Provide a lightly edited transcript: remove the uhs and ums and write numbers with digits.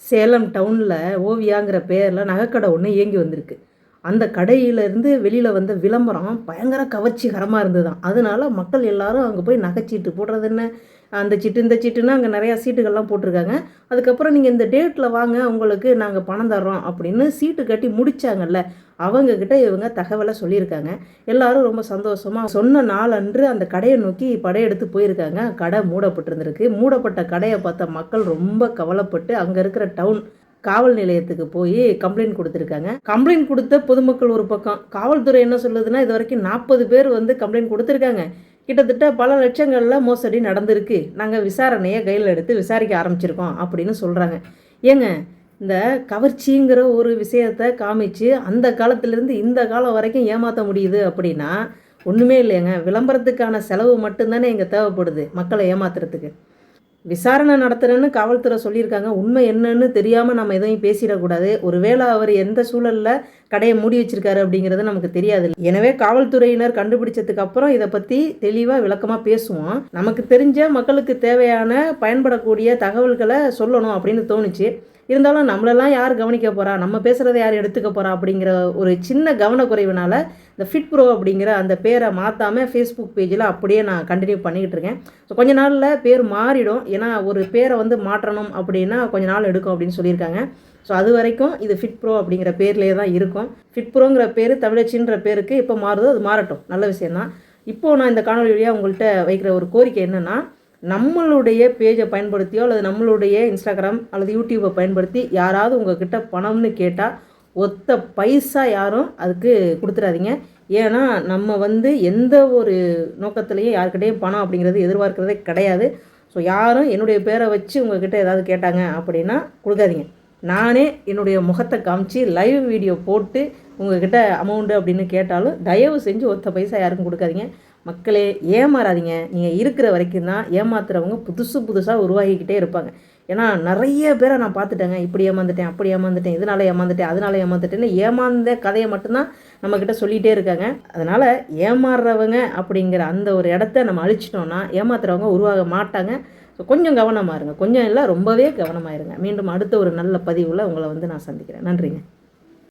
சேலம் டவுனில் ஓவியாங்கிற பேரில் நகைக்கடை ஒன்று இயங்கி வந்திருக்கு. அந்த கடையிலேருந்து வெளியில் வந்த விளம்பரம் பயங்கர கவர்ச்சிகரமாக இருந்ததுதான். அதனால மக்கள் எல்லாரும் அங்கே போய் நகைச்சீட்டு போடுறது என்ன, அந்த சீட்டு இந்த சீட்டுன்னு அங்கே நிறையா சீட்டுகள்லாம் போட்டிருக்காங்க. அதுக்கப்புறம் நீங்கள் இந்த டேட்டில் வாங்க, உங்களுக்கு நாங்கள் பணம் தர்றோம் அப்படின்னு சீட்டு கட்டி முடித்தாங்கல்ல, அவங்கக்கிட்ட இவங்க தகவலை சொல்லியிருக்காங்க. எல்லாரும் ரொம்ப சந்தோஷமாக சொன்ன நாளன்று அந்த கடையை நோக்கி படையெடுத்து போயிருக்காங்க. கடை மூடப்பட்டிருந்திருக்கு. மூடப்பட்ட கடையை பார்த்த மக்கள் ரொம்ப கவலைப்பட்டு அங்கே இருக்கிற டவுன் காவல் நிலையத்துக்கு போய் கம்ப்ளைண்ட் கொடுத்துருக்காங்க. கம்ப்ளைண்ட் கொடுத்த பொதுமக்கள் ஒரு பக்கம், காவல்துறை என்ன சொல்லுதுன்னா, இது வரைக்கும் 40 பேர் வந்து கம்ப்ளைண்ட் கொடுத்துருக்காங்க. கிட்டத்தட்ட பல லட்சங்களில் மோசடி நடந்திருக்கு. நாங்கள் விசாரணையை கையில் எடுத்து விசாரிக்க ஆரம்பிச்சிருக்கோம் அப்படின்னு சொல்கிறாங்க. ஏங்க, இந்த கவர்ச்சிங்கிற ஒரு விஷயத்தை காமிச்சு அந்த காலத்திலேருந்து இந்த காலம் வரைக்கும் ஏமாற்ற முடியுது அப்படின்னா ஒன்றுமே இல்லைங்க. விளம்பரத்துக்கான செலவு மட்டும்தானே இங்கே தேவைப்படுது மக்களை ஏமாத்துறதுக்கு. விசாரணை நடத்துகிறேன்னு காவல்துறை சொல்லியிருக்காங்க. உண்மை என்னன்னு தெரியாமல் நம்ம எதையும் பேசிடக்கூடாது. ஒருவேளை அவர் எந்த சூழலில் கடையை மூடி வச்சிருக்காரு அப்படிங்கிறது நமக்கு தெரியாது. எனவே காவல்துறையினர் கண்டுபிடிச்சதுக்கு அப்புறம் இதை பற்றி தெளிவாக விளக்கமாக பேசுவோம். நமக்கு தெரிஞ்ச மக்களுக்கு தேவையான பயன்படக்கூடிய தகவல்களை சொல்லணும் அப்படின்னு தோணுச்சு. இருந்தாலும் நம்மளெல்லாம் யார் கவனிக்க போகிறா, நம்ம பேசுகிறத யார் எடுத்துக்க போகிறா அப்படிங்கிற ஒரு சின்ன கவனக்குறைவினால் இந்த ஃபிட் ப்ரோ அப்படிங்கிற அந்த பேரை மாற்றாமல் ஃபேஸ்புக் பேஜில் அப்படியே நான் கண்டினியூ பண்ணிக்கிட்டு இருக்கேன். ஸோ கொஞ்ச நாளில் பேர் மாறிடும். ஏன்னா ஒரு பேரை வந்து மாற்றணும் அப்படின்னா கொஞ்ச நாள் எடுக்கும் அப்படின்னு சொல்லியிருக்காங்க. ஸோ அது வரைக்கும் இது ஃபிட் ப்ரோ அப்படிங்கிற பேர்லேயே தான் இருக்கும். ஃபிட் ப்ரோங்கிற பேர் தமிழச்சின்ற பேருக்கு இப்போ மாறுதோ அது மாறட்டும், நல்ல விஷயந்தான். இப்போது நான் இந்த காணொலி வழியாக உங்கள்கிட்ட வைக்கிற ஒரு கோரிக்கை என்னென்னா, நம்மளுடைய பேஜை பயன்படுத்தியோ அல்லது நம்மளுடைய இன்ஸ்டாகிராம் அல்லது யூடியூப்பை பயன்படுத்தி யாராவது உங்கள்கிட்ட பணம்னு கேட்டால் ஒத்த பைசா யாரும் அதுக்கு கொடுத்துடாதீங்க. ஏன்னா நம்ம வந்து எந்த ஒரு நோக்கத்துலேயும் யாருக்கிட்டையும் பணம் அப்படிங்கிறது எதிர்பார்க்கிறதே கிடையாது. ஸோ யாரும் என்னுடைய பேரை வச்சு உங்கள்கிட்ட ஏதாவது கேட்டாங்க அப்படின்னா கொடுக்காதீங்க. நானே என்னுடைய முகத்தை காமிச்சு லைவ் வீடியோ போட்டு உங்கள்கிட்ட அமௌண்ட்டு அப்படின்னு கேட்டாலும் தயவு செஞ்சு ஒத்த பைசா யாருக்கும் கொடுக்காதீங்க. மக்களே, ஏமாறாதீங்க. நீங்கள் இருக்கிற வரைக்கும் தான் ஏமாத்துறவங்க புதுசாக உருவாகிக்கிட்டே இருப்பாங்க. ஏன்னா நிறைய பேரை நான் பார்த்துட்டேங்க. இப்படி ஏமாந்துட்டேன், அப்படி ஏமாந்துட்டேன், இதனால் ஏமாந்துட்டேன், அதனால் ஏமாந்துட்டேன்னு ஏமாந்த கதையை மட்டும்தான் நம்மக்கிட்ட சொல்லிகிட்டே இருக்காங்க. அதனால் ஏமாறுறவங்க அப்படிங்கிற அந்த ஒரு இடத்த நம்ம அழிச்சிட்டோன்னா ஏமாத்துறவங்க உருவாக மாட்டாங்க. ஸோ கொஞ்சம் கவனமாக இருங்க. கொஞ்சம் இல்லை, ரொம்பவே கவனமாக இருங்க. மீண்டும் அடுத்த ஒரு நல்ல பதிவில் உங்களை வந்து நான் சந்திக்கிறேன். நன்றிங்க.